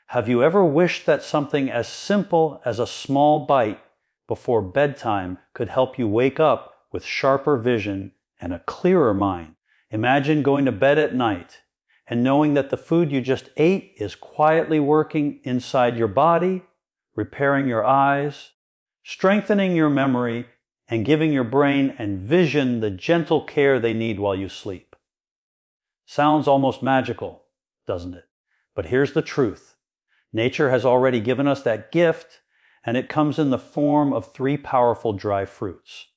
Have you ever wished that something as simple as a small bite before bedtime could help you wake up with sharper vision and a clearer mind? Imagine going to bed at night and knowing that the food you just ate is quietly working inside your body, repairing your eyes, strengthening your memory, and giving your brain and vision the gentle care they need while you sleep. Sounds almost magical, doesn't it? But here's the truth. Nature has already given us that gift, and it comes in the form of 3 powerful dry fruits.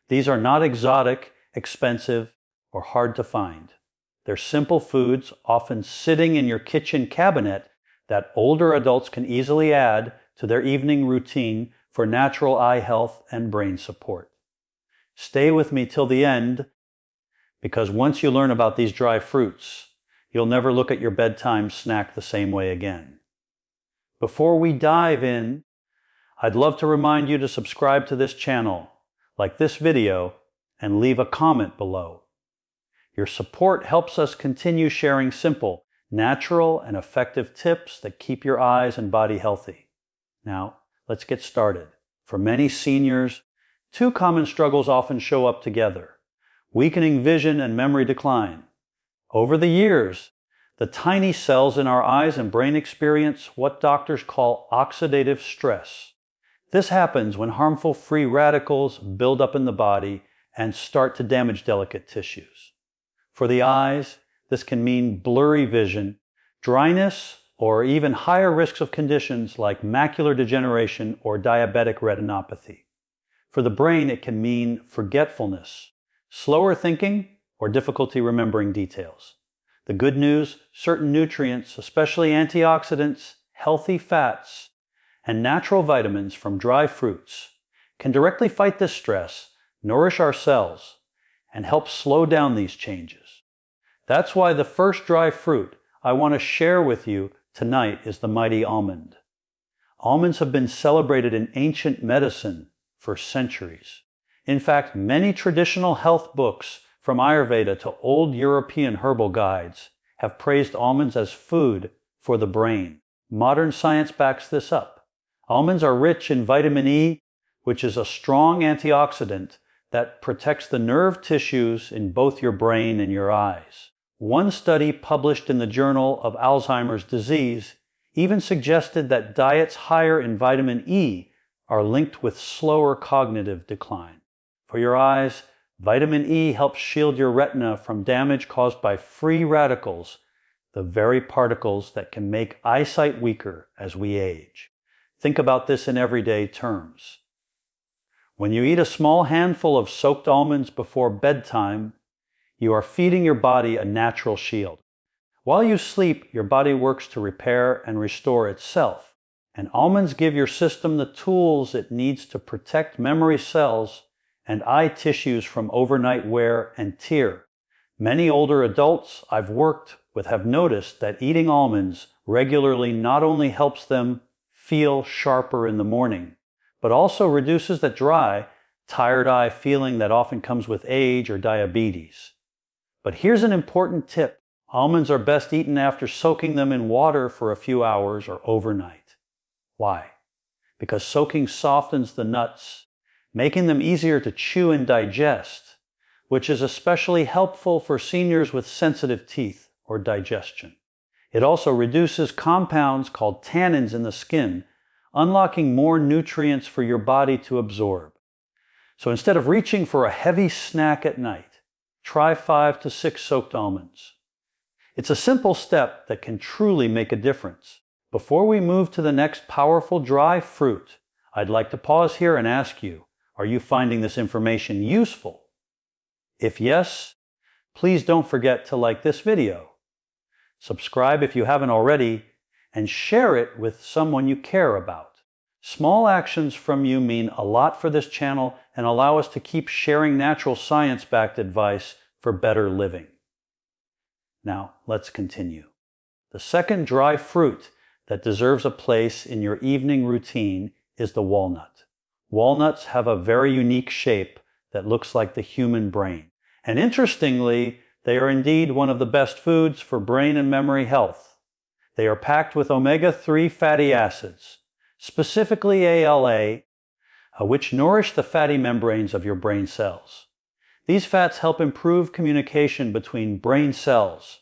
These are not exotic, expensive, or hard to find. They're simple foods, often sitting in your kitchen cabinet, that older adults can easily add to their evening routine for natural eye health and brain support. Stay with me till the end, because once you learn about these dry fruits, you'll never look at your bedtime snack the same way again. Before we dive in, I'd love to remind you to subscribe to this channel, like this video, and leave a comment below. Your support helps us continue sharing simple, natural, and effective tips that keep your eyes and body healthy. Now, let's get started. For many seniors, 2 common struggles often show up together: weakening vision and memory decline. Over the years, the tiny cells in our eyes and brain experience what doctors call oxidative stress. This happens when harmful free radicals build up in the body and start to damage delicate tissues. For the eyes, this can mean blurry vision, dryness, or even higher risks of conditions like macular degeneration or diabetic retinopathy. For the brain, it can mean forgetfulness, slower thinking, or difficulty remembering details. The good news, certain nutrients, especially antioxidants, healthy fats, and natural vitamins from dry fruits, can directly fight this stress, nourish our cells, and help slow down these changes. That's why the first dry fruit I want to share with you tonight is the mighty almond. Almonds have been celebrated in ancient medicine for centuries. In fact, many traditional health books, from Ayurveda to old European herbal guides, have praised almonds as food for the brain. Modern science backs this up. Almonds are rich in vitamin E, which is a strong antioxidant that protects the nerve tissues in both your brain and your eyes. One study published in the Journal of Alzheimer's Disease even suggested that diets higher in vitamin E are linked with slower cognitive decline. For your eyes, vitamin E helps shield your retina from damage caused by free radicals, the very particles that can make eyesight weaker as we age. Think about this in everyday terms. When you eat a small handful of soaked almonds before bedtime, you are feeding your body a natural shield. While you sleep, your body works to repair and restore itself, and almonds give your system the tools it needs to protect memory cells and eye tissues from overnight wear and tear. Many older adults I've worked with have noticed that eating almonds regularly not only helps them feel sharper in the morning, but also reduces that dry, tired eye feeling that often comes with age or diabetes. But here's an important tip. Almonds are best eaten after soaking them in water for a few hours or overnight. Why? Because soaking softens the nuts, making them easier to chew and digest, which is especially helpful for seniors with sensitive teeth or digestion. It also reduces compounds called tannins in the skin, unlocking more nutrients for your body to absorb. So instead of reaching for a heavy snack at night, try 5 to 6 soaked almonds. It's a simple step that can truly make a difference. Before we move to the next powerful dry fruit, I'd like to pause here and ask you, are you finding this information useful? If yes, please don't forget to like this video. Subscribe if you haven't already, and share it with someone you care about. Small actions from you mean a lot for this channel and allow us to keep sharing natural science-backed advice for better living. Now, let's continue. The second dry fruit that deserves a place in your evening routine is the walnut. Walnuts have a very unique shape that looks like the human brain. And interestingly, they are indeed one of the best foods for brain and memory health. They are packed with omega-3 fatty acids, specifically ALA, which nourish the fatty membranes of your brain cells. These fats help improve communication between brain cells,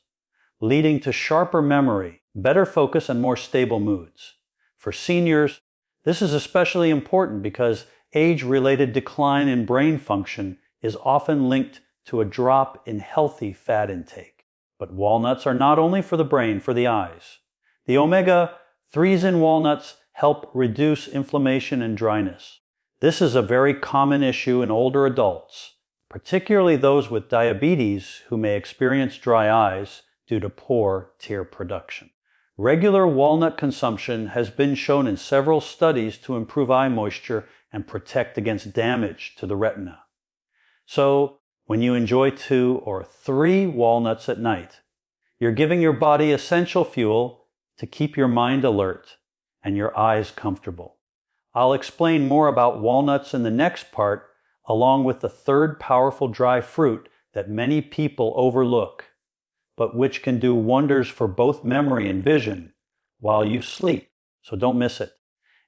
leading to sharper memory, better focus, and more stable moods. For seniors, this is especially important because age-related decline in brain function is often linked to a drop in healthy fat intake. But walnuts are not only for the brain, for the eyes. The omega-3s in walnuts help reduce inflammation and dryness. This is a very common issue in older adults, particularly those with diabetes who may experience dry eyes due to poor tear production. Regular walnut consumption has been shown in several studies to improve eye moisture and protect against damage to the retina. So, when you enjoy 2 or 3 walnuts at night, you're giving your body essential fuel to keep your mind alert and your eyes comfortable. I'll explain more about walnuts in the next part, along with the third powerful dry fruit that many people overlook, but which can do wonders for both memory and vision while you sleep, so don't miss it.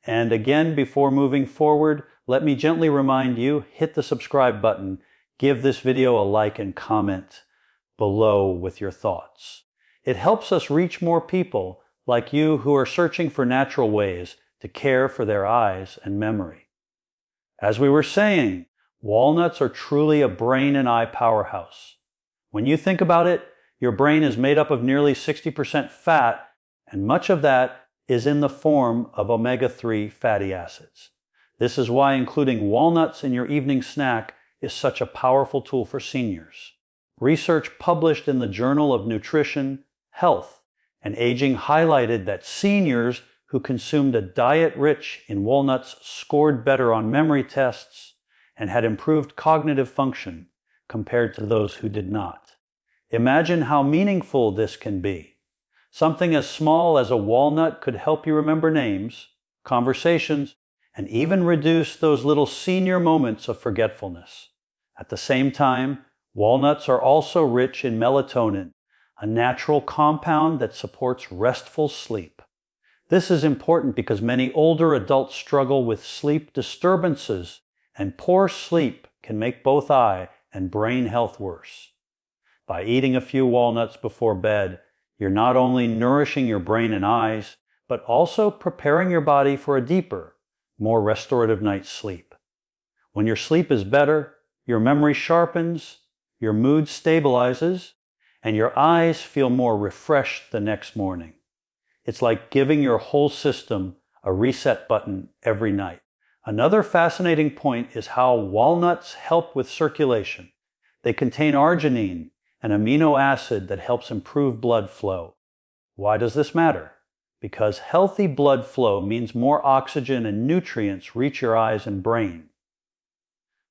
And again, before moving forward, let me gently remind you, hit the subscribe button, give this video a like, and comment below with your thoughts. It helps us reach more people like you who are searching for natural ways to care for their eyes and memory. As we were saying, walnuts are truly a brain and eye powerhouse. When you think about it, your brain is made up of nearly 60% fat, and much of that is in the form of omega-3 fatty acids. This is why including walnuts in your evening snack is such a powerful tool for seniors. Research published in the Journal of Nutrition, Health, and Aging highlighted that seniors who consumed a diet rich in walnuts scored better on memory tests and had improved cognitive function compared to those who did not. Imagine how meaningful this can be. Something as small as a walnut could help you remember names, conversations, and even reduce those little senior moments of forgetfulness. At the same time, walnuts are also rich in melatonin, a natural compound that supports restful sleep. This is important because many older adults struggle with sleep disturbances, and poor sleep can make both eye and brain health worse. By eating a few walnuts before bed, you're not only nourishing your brain and eyes, but also preparing your body for a deeper, more restorative night's sleep. When your sleep is better, your memory sharpens, your mood stabilizes, and your eyes feel more refreshed the next morning. It's like giving your whole system a reset button every night. Another fascinating point is how walnuts help with circulation. They contain arginine, an amino acid that helps improve blood flow. Why does this matter? Because healthy blood flow means more oxygen and nutrients reach your eyes and brain.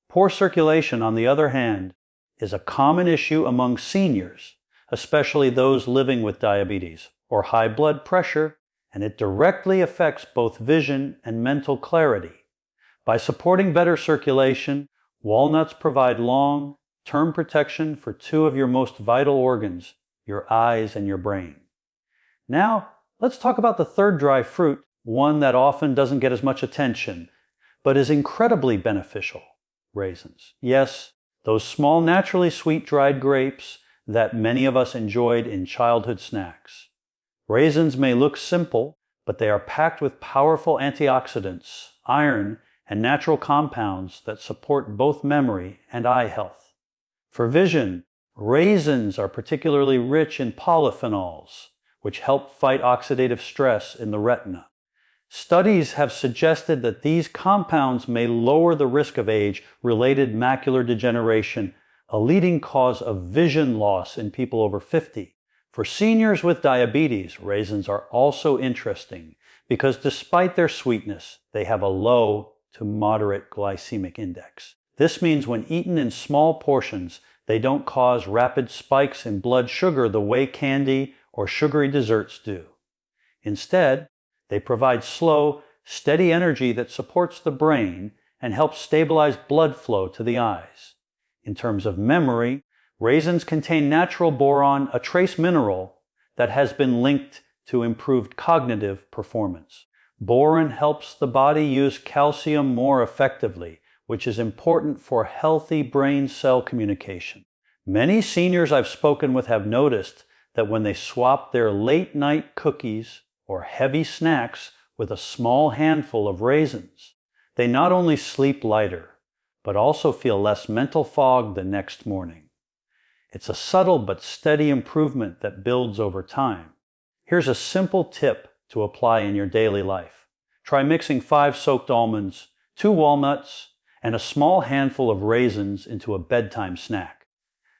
Poor circulation, on the other hand, is a common issue among seniors, especially those living with diabetes or high blood pressure, and it directly affects both vision and mental clarity. By supporting better circulation, walnuts provide long-term protection for 2 of your most vital organs, your eyes and your brain. Now, let's talk about the third dry fruit, one that often doesn't get as much attention, but is incredibly beneficial: raisins. Yes, those small, naturally sweet dried grapes that many of us enjoyed in childhood snacks. Raisins may look simple, but they are packed with powerful antioxidants, iron, and natural compounds that support both memory and eye health. For vision, raisins are particularly rich in polyphenols, which help fight oxidative stress in the retina. Studies have suggested that these compounds may lower the risk of age-related macular degeneration, a leading cause of vision loss in people over 50. For seniors with diabetes, raisins are also interesting because despite their sweetness, they have a low to moderate glycemic index. This means when eaten in small portions, they don't cause rapid spikes in blood sugar the way candy or sugary desserts do. Instead, they provide slow, steady energy that supports the brain and helps stabilize blood flow to the eyes. In terms of memory, raisins contain natural boron, a trace mineral that has been linked to improved cognitive performance. Boron helps the body use calcium more effectively, which is important for healthy brain cell communication. Many seniors I've spoken with have noticed that when they swap their late-night cookies or heavy snacks with a small handful of raisins, they not only sleep lighter, but also feel less mental fog the next morning. It's a subtle but steady improvement that builds over time. Here's a simple tip to apply in your daily life. Try mixing 5 soaked almonds, 2 walnuts, and a small handful of raisins into a bedtime snack.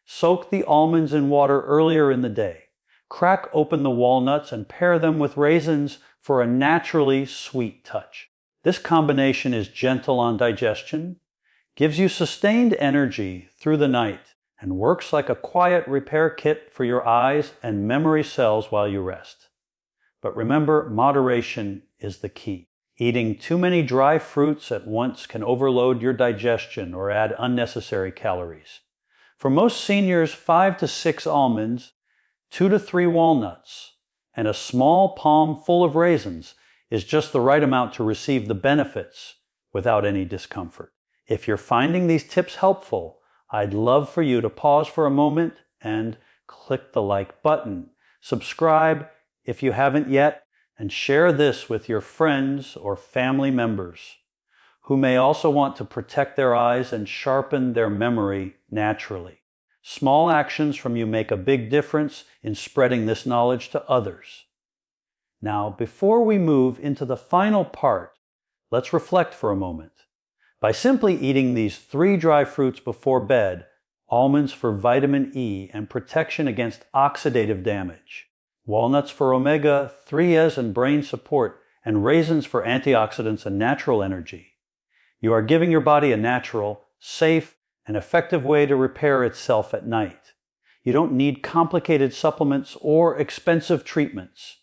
Soak the almonds in water earlier in the day. Crack open the walnuts and pair them with raisins for a naturally sweet touch. This combination is gentle on digestion, gives you sustained energy through the night, and works like a quiet repair kit for your eyes and memory cells while you rest. But remember, moderation is the key. Eating too many dry fruits at once can overload your digestion or add unnecessary calories. For most seniors, 5 to 6 almonds, 2 to 3 walnuts, and a small palm full of raisins is just the right amount to receive the benefits without any discomfort. If you're finding these tips helpful, I'd love for you to pause for a moment and click the like button. Subscribe if you haven't yet, and share this with your friends or family members who may also want to protect their eyes and sharpen their memory naturally. Small actions from you make a big difference in spreading this knowledge to others. Now, before we move into the final part, let's reflect for a moment. By simply eating these 3 dry fruits before bed, almonds for vitamin E and protection against oxidative damage, walnuts for omega-3s and brain support, and raisins for antioxidants and natural energy, you are giving your body a natural, safe, and effective way to repair itself at night. You don't need complicated supplements or expensive treatments.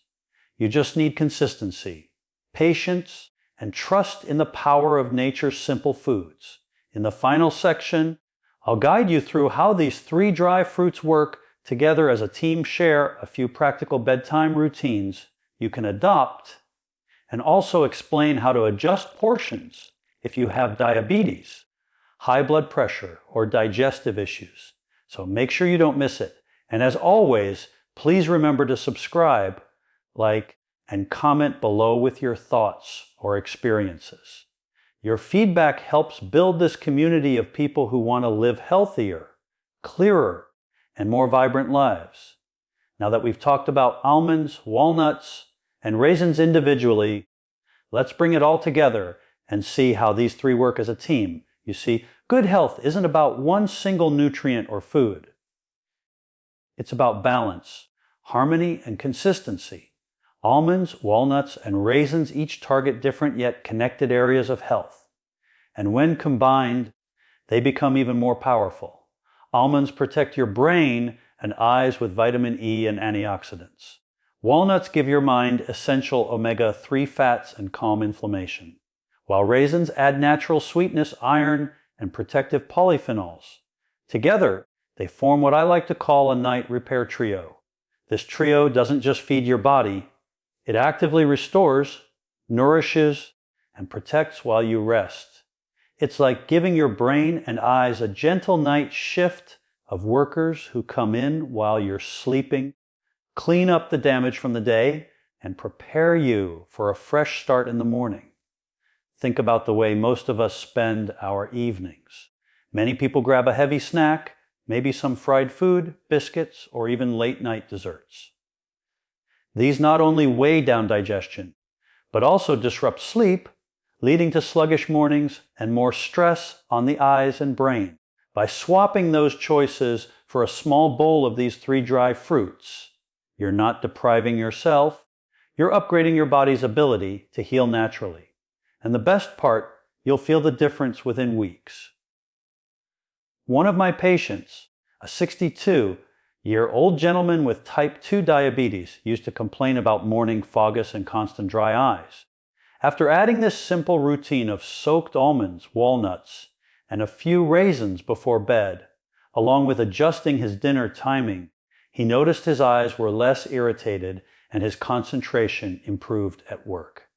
You just need consistency, patience, and trust in the power of nature's simple foods. In the final section, I'll guide you through how these 3 dry fruits work together as a team, share a few practical bedtime routines you can adopt, and also explain how to adjust portions if you have diabetes, high blood pressure, or digestive issues. So make sure you don't miss it. And as always, please remember to subscribe, like, and comment below with your thoughts or experiences. Your feedback helps build this community of people who want to live healthier, clearer, and more vibrant lives. Now that we've talked about almonds, walnuts, and raisins individually, let's bring it all together and see how these 3 work as a team. You see, good health isn't about one single nutrient or food. It's about balance, harmony, and consistency. Almonds, walnuts, and raisins each target different yet connected areas of health. And when combined, they become even more powerful. Almonds protect your brain and eyes with vitamin E and antioxidants. Walnuts give your mind essential omega-3 fats and calm inflammation, while raisins add natural sweetness, iron, and protective polyphenols. Together, they form what I like to call a night repair trio. This trio doesn't just feed your body, it actively restores, nourishes, and protects while you rest. It's like giving your brain and eyes a gentle night shift of workers who come in while you're sleeping, clean up the damage from the day, and prepare you for a fresh start in the morning. Think about the way most of us spend our evenings. Many people grab a heavy snack, maybe some fried food, biscuits, or even late-night desserts. These not only weigh down digestion, but also disrupt sleep, leading to sluggish mornings and more stress on the eyes and brain. By swapping those choices for a small bowl of these 3 dry fruits, you're not depriving yourself, you're upgrading your body's ability to heal naturally. And the best part, you'll feel the difference within weeks. One of my patients, a 62-year-old gentleman with type 2 diabetes, used to complain about morning fogginess and constant dry eyes. After adding this simple routine of soaked almonds, walnuts, and a few raisins before bed, along with adjusting his dinner timing, he noticed his eyes were less irritated and his concentration improved at work.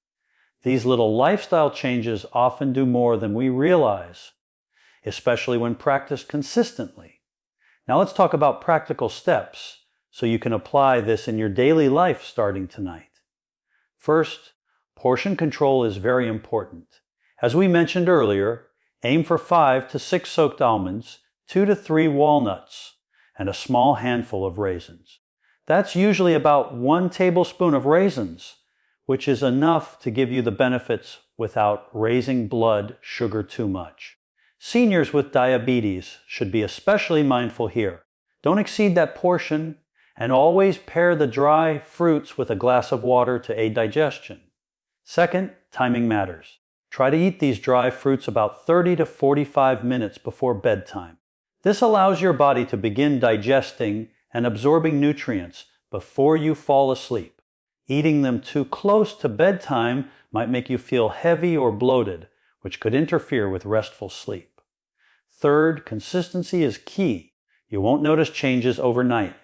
These little lifestyle changes often do more than we realize, especially when practiced consistently. Now let's talk about practical steps so you can apply this in your daily life starting tonight. First, portion control is very important. As we mentioned earlier, aim for 5 to 6 soaked almonds, 2 to 3 walnuts, and a small handful of raisins. That's usually about 1 tablespoon of raisins, which is enough to give you the benefits without raising blood sugar too much. Seniors with diabetes should be especially mindful here. Don't exceed that portion, and always pair the dry fruits with a glass of water to aid digestion. Second, timing matters. Try to eat these dry fruits about 30 to 45 minutes before bedtime. This allows your body to begin digesting and absorbing nutrients before you fall asleep. Eating them too close to bedtime might make you feel heavy or bloated, which could interfere with restful sleep. Third, consistency is key. You won't notice changes overnight.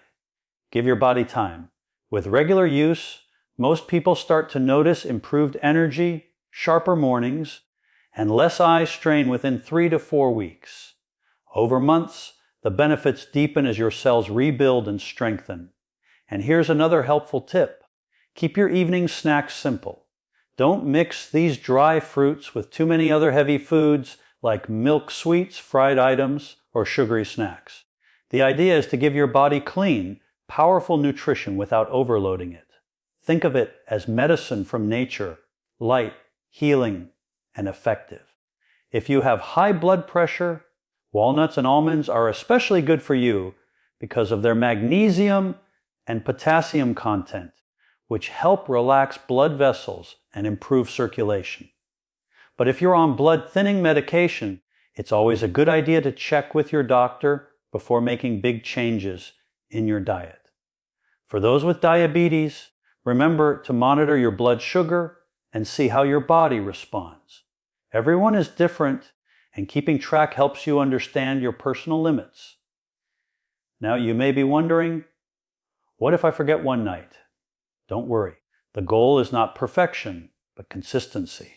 Give your body time. With regular use, most people start to notice improved energy, sharper mornings, and less eye strain within 3 to 4 weeks. Over months, the benefits deepen as your cells rebuild and strengthen. And here's another helpful tip. Keep your evening snacks simple. Don't mix these dry fruits with too many other heavy foods like milk sweets, fried items, or sugary snacks. The idea is to give your body clean, powerful nutrition without overloading it. Think of it as medicine from nature, light, healing, and effective. If you have high blood pressure, walnuts and almonds are especially good for you because of their magnesium and potassium content, which help relax blood vessels and improve circulation. But if you're on blood thinning medication, it's always a good idea to check with your doctor before making big changes in your diet. For those with diabetes, remember to monitor your blood sugar and see how your body responds. Everyone is different, and keeping track helps you understand your personal limits. Now you may be wondering, what if I forget one night? Don't worry. The goal is not perfection, but consistency.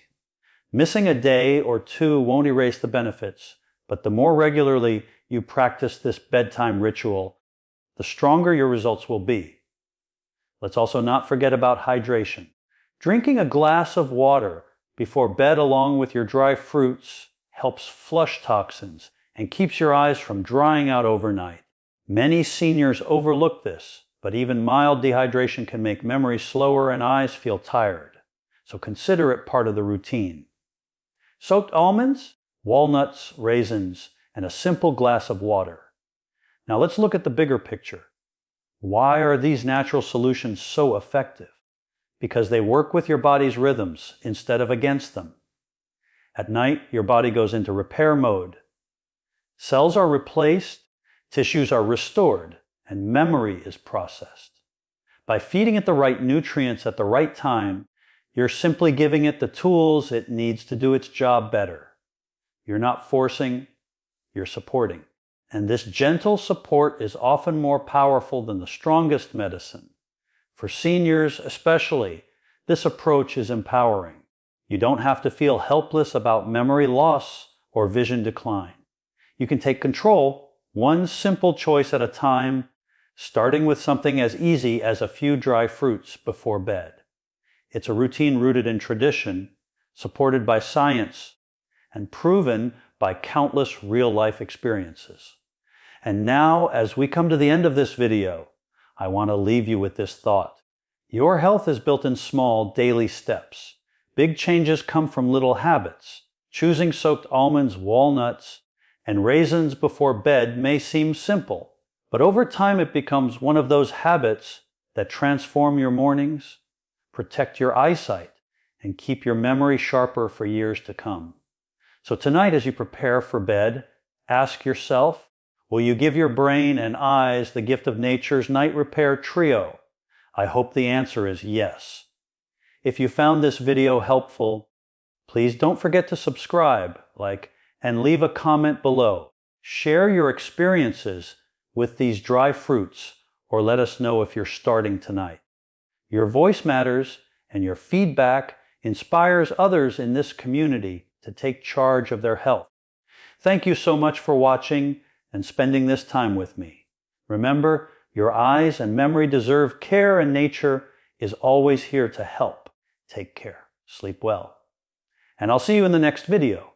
Missing a day or two won't erase the benefits, but the more regularly you practice this bedtime ritual, the stronger your results will be. Let's also not forget about hydration. Drinking a glass of water before bed along with your dry fruits helps flush toxins and keeps your eyes from drying out overnight. Many seniors overlook this, but even mild dehydration can make memory slower and eyes feel tired. So consider it part of the routine. Soaked almonds, walnuts, raisins, and a simple glass of water. Now let's look at the bigger picture. Why are these natural solutions so effective? Because they work with your body's rhythms instead of against them. At night, your body goes into repair mode. Cells are replaced, tissues are restored, and memory is processed. By feeding it the right nutrients at the right time, you're simply giving it the tools it needs to do its job better. You're not forcing, you're supporting. And this gentle support is often more powerful than the strongest medicine. For seniors especially, this approach is empowering. You don't have to feel helpless about memory loss or vision decline. You can take control one simple choice at a time, starting with something as easy as a few dry fruits before bed. It's a routine rooted in tradition, supported by science, and proven by countless real-life experiences. And now, as we come to the end of this video, I want to leave you with this thought. Your health is built in small, daily steps. Big changes come from little habits. Choosing soaked almonds, walnuts, and raisins before bed may seem simple, but over time it becomes one of those habits that transform your mornings, protect your eyesight, and keep your memory sharper for years to come. So tonight, as you prepare for bed, ask yourself, will you give your brain and eyes the gift of nature's night repair trio? I hope the answer is yes. If you found this video helpful, please don't forget to subscribe, like, and leave a comment below. Share your experiences with these dry fruits, or let us know if you're starting tonight. Your voice matters, and your feedback inspires others in this community to take charge of their health. Thank you so much for watching and spending this time with me. Remember, your eyes and memory deserve care, and nature is always here to help. Take care. Sleep well. And I'll see you in the next video.